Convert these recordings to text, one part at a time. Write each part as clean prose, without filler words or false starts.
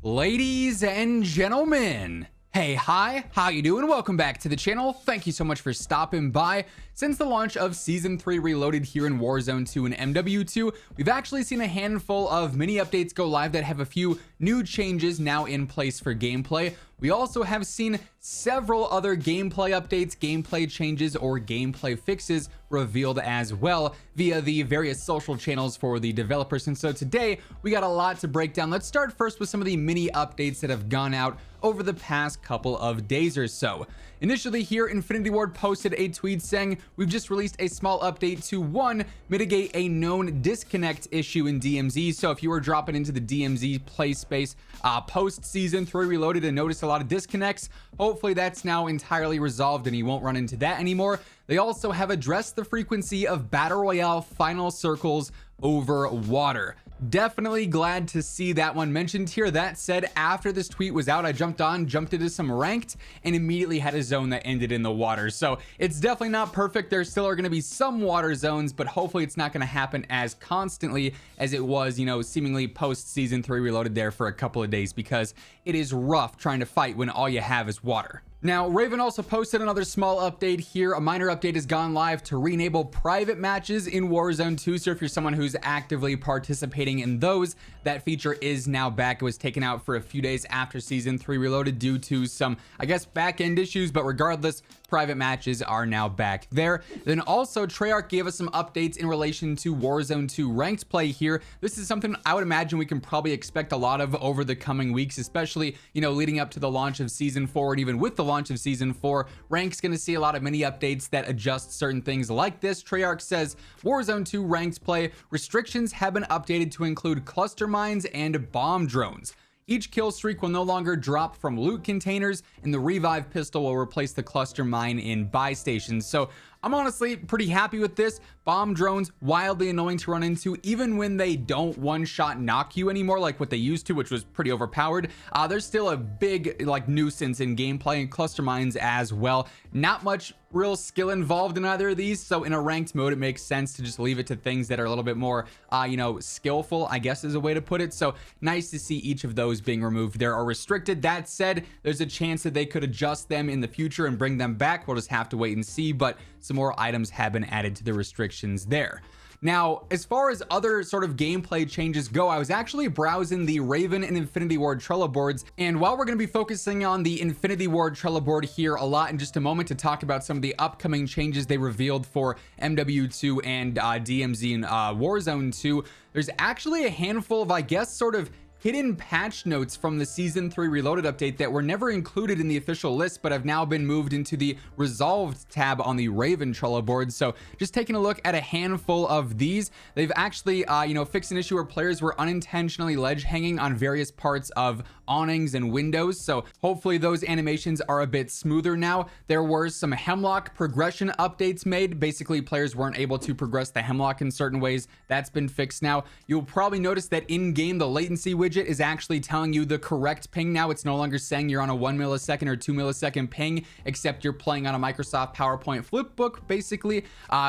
Ladies and gentlemen, hi, how you doing? Welcome back to the channel. Thank you so much for stopping by. Since the launch of Season 3 Reloaded here in Warzone 2 and MW2, we've actually seen a handful of mini updates go live that have a few new changes now in place for gameplay. We also have seen several other gameplay updates, gameplay changes, or gameplay fixes revealed as well via the various social channels for the developers. And so today we got a lot to break down. Let's start first with some of the mini updates that have gone out over the past couple of days or so. Initially here, Infinity Ward posted a tweet saying, we've just released a small update to mitigate a known disconnect issue in DMZ. So if you were dropping into the DMZ play space post Season 3 Reloaded and noticed a lot of disconnects, hopefully that's now entirely resolved and you won't run into that anymore. They also have addressed the frequency of Battle Royale final circles over water. Definitely glad to see that one mentioned here. That said, after this tweet was out, I jumped into some ranked and immediately had a zone that ended in the water. So it's definitely not perfect. There still are going to be some water zones, but hopefully it's not going to happen as constantly as it was, seemingly post Season 3 Reloaded there for a couple of days, because it is rough trying to fight when all you have is water. Now, Raven also posted another small update here. A minor update has gone live to re-enable private matches in Warzone 2. So if you're someone who's actively participating in those, that feature is now back. It was taken out for a few days after Season 3 Reloaded due to some, back-end issues, but regardless, private matches are now back there. Then also, Treyarch gave us some updates in relation to Warzone 2 ranked play here. This is something I would imagine we can probably expect a lot of over the coming weeks, especially, leading up to the launch of Season 4, and even with the launch of Season 4, Rank's going to see a lot of mini updates that adjust certain things like this. Treyarch says, Warzone 2 ranked play restrictions have been updated to include cluster mines and bomb drones. Each kill streak will no longer drop from loot containers, and the revive pistol will replace the cluster mine in buy stations. So I'm honestly pretty happy with this. Bomb drones, wildly annoying to run into, even when they don't one-shot knock you anymore like what they used to, which was pretty overpowered. There's still a big nuisance in gameplay, and cluster mines as well. Not much real skill involved in either of these, so in a ranked mode it makes sense to just leave it to things that are a little bit more skillful, I guess is a way to put it. So nice to see each of those being removed there or restricted. That said, there's a chance that they could adjust them in the future and bring them back. We'll just have to wait and see, but some more items have been added to the restrictions there. Now, as far as other sort of gameplay changes go, I was actually browsing the Raven and Infinity Ward Trello boards, and while we're going to be focusing on the Infinity Ward Trello board here a lot in just a moment to talk about some of the upcoming changes they revealed for MW2 and DMZ and Warzone 2, there's actually a handful of, sort of hidden patch notes from the Season 3 Reloaded update that were never included in the official list, but have now been moved into the Resolved tab on the Raven Trello board. So just taking a look at a handful of these, they've actually, fixed an issue where players were unintentionally ledge hanging on various parts of awnings and windows. So hopefully those animations are a bit smoother now. There were some hemlock progression updates made. Basically, players weren't able to progress the hemlock in certain ways. That's been fixed now. You'll probably notice that in game, the latency widget is actually telling you the correct ping now. It's no longer saying you're on a 1 millisecond or 2 millisecond ping, except you're playing on a Microsoft PowerPoint flipbook, basically.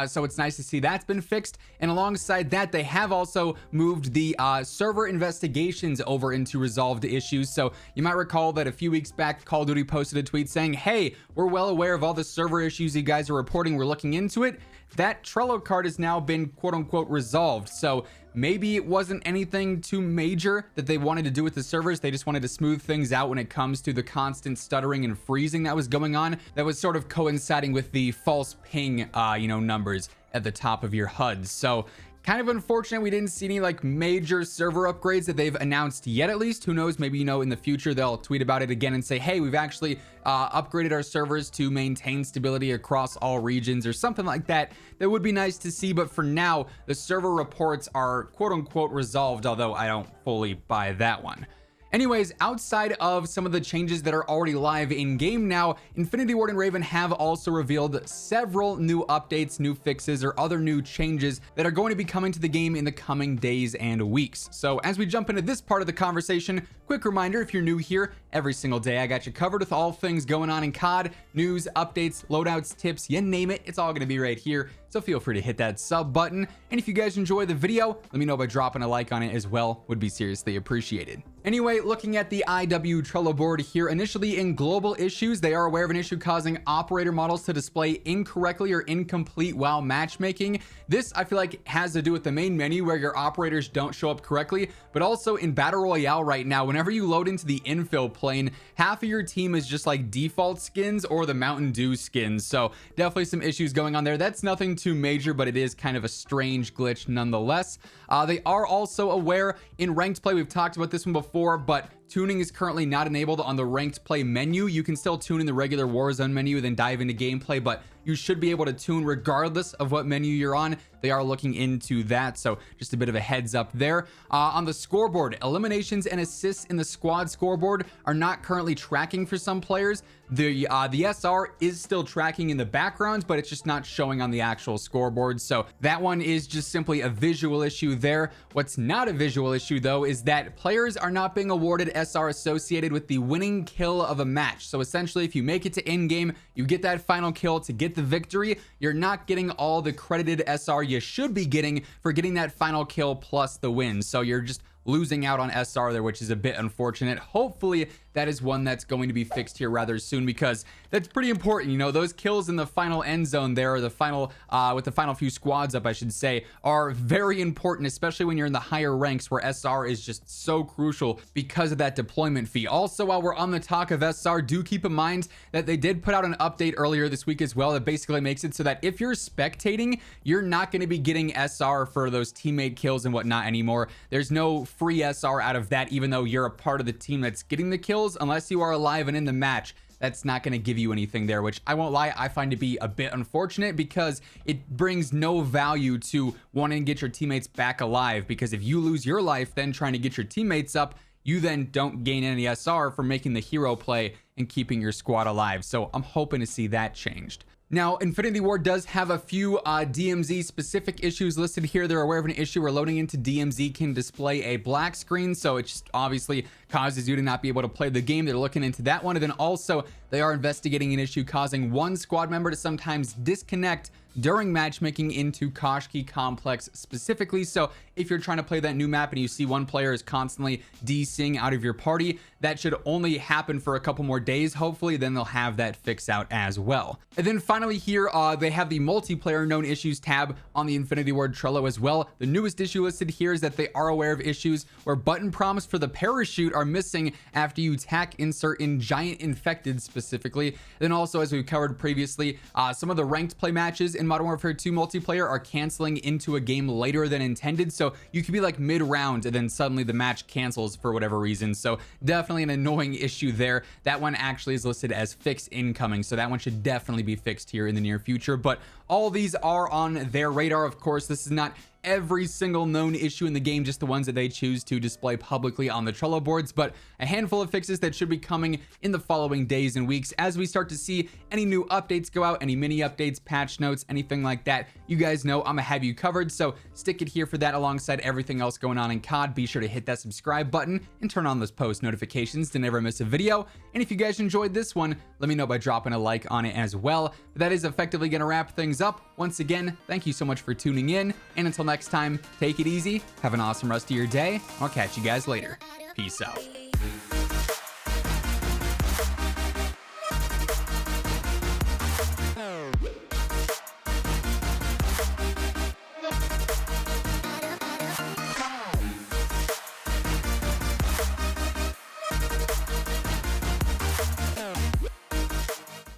So it's nice to see that's been fixed. And alongside that, they have also moved the server investigations over into resolved issues. So you might recall that a few weeks back, Call of Duty posted a tweet saying, hey, we're well aware of all the server issues you guys are reporting. We're looking into it. That Trello card has now been quote unquote resolved. So maybe it wasn't anything too major that they wanted to do with the servers. They just wanted to smooth things out when it comes to the constant stuttering and freezing that was going on. That was sort of coinciding with the false ping, numbers at the top of your HUD. So kind of unfortunate we didn't see any major server upgrades that they've announced yet, at least. Who knows, maybe in the future they'll tweet about it again and say, hey, we've actually upgraded our servers to maintain stability across all regions or something like that. That would be nice to see, but for now the server reports are quote unquote resolved, although I don't fully buy that one. Anyways, outside of some of the changes that are already live in game now, Infinity Ward and Raven have also revealed several new updates, new fixes, or other new changes that are going to be coming to the game in the coming days and weeks. So as we jump into this part of the conversation, quick reminder, if you're new here, every single day I got you covered with all things going on in COD, news, updates, loadouts, tips, you name it, it's all going to be right here. So feel free to hit that sub button. And if you guys enjoy the video, let me know by dropping a like on it as well. Would be seriously appreciated. Anyway, looking at the IW Trello board here, initially in global issues, they are aware of an issue causing operator models to display incorrectly or incomplete while matchmaking. This, I feel like, has to do with the main menu where your operators don't show up correctly, but also in Battle Royale right now, whenever you load into the infill plane, half of your team is just like default skins or the Mountain Dew skins. So definitely some issues going on there. That's nothing too major, but it is kind of a strange glitch nonetheless. They are also aware in ranked play, we've talked about this one before, but tuning is currently not enabled on the ranked play menu. You can still tune in the regular Warzone menu, then dive into gameplay, but you should be able to tune regardless of what menu you're on. They are looking into that, so just a bit of a heads up there. On the scoreboard, eliminations and assists in the squad scoreboard are not currently tracking for some players. The SR is still tracking in the background, but it's just not showing on the actual scoreboard. So that one is just simply a visual issue there. What's not a visual issue though is that players are not being awarded SR associated with the winning kill of a match. So essentially, if you make it to end game, you get that final kill to get the victory, you're not getting all the credited SR you should be getting for getting that final kill plus the win. So you're just losing out on SR there, which is a bit unfortunate. Hopefully that is one that's going to be fixed here rather soon, because that's pretty important. You know, those kills in the final end zone there, or the final with the final few squads up, I should say, are very important, especially when you're in the higher ranks where SR is just so crucial because of that deployment fee. Also, while we're on the talk of SR, do keep in mind that they did put out an update earlier this week as well that basically makes it so that if you're spectating, you're not going to be getting SR for those teammate kills and whatnot anymore. There's no free SR out of that, even though you're a part of the team that's getting the kills, unless you are alive and in the match. That's not going to give you anything there, which I won't lie, I find to be a bit unfortunate, because it brings no value to wanting to get your teammates back alive. Because if you lose your life then trying to get your teammates up, you then don't gain any SR for making the hero play and keeping your squad alive. So I'm hoping to see that changed. Now, Infinity Ward does have a few DMZ specific issues listed here. They're aware of an issue where loading into DMZ can display a black screen, so it just obviously causes you to not be able to play the game. They're looking into that one. And then also they are investigating an issue causing one squad member to sometimes disconnect during matchmaking into Koshki Complex specifically. So if you're trying to play that new map and you see one player is constantly DCing out of your party, that should only happen for a couple more days. Hopefully then they'll have that fix out as well. And then finally here, they have the multiplayer known issues tab on the Infinity Ward Trello as well. The newest issue listed here is that they are aware of issues where button prompts for the parachute are missing after you tack insert in giant infected specifically. Then also, as we've covered previously, some of the ranked play matches in Modern Warfare 2 multiplayer are canceling into a game later than intended. So you could be like mid-round and then suddenly the match cancels for whatever reason. So definitely an annoying issue there. That one actually is listed as fixed incoming, so that one should definitely be fixed here in the near future. But all these are on their radar. Of course, this is not every single known issue in the game, just the ones that they choose to display publicly on the Trello boards, but a handful of fixes that should be coming in the following days and weeks as we start to see any new updates go out, any mini updates, patch notes, anything like that. You guys know I'm gonna have you covered, so stick it here for that alongside everything else going on in COD. Be sure to hit that subscribe button and turn on those post notifications to never miss a video. And if you guys enjoyed this one, let me know by dropping a like on it as well. But that is effectively gonna wrap things up. Once again, thank you so much for tuning in, and until next time, take it easy, have an awesome rest of your day. I'll catch you guys later. Peace out.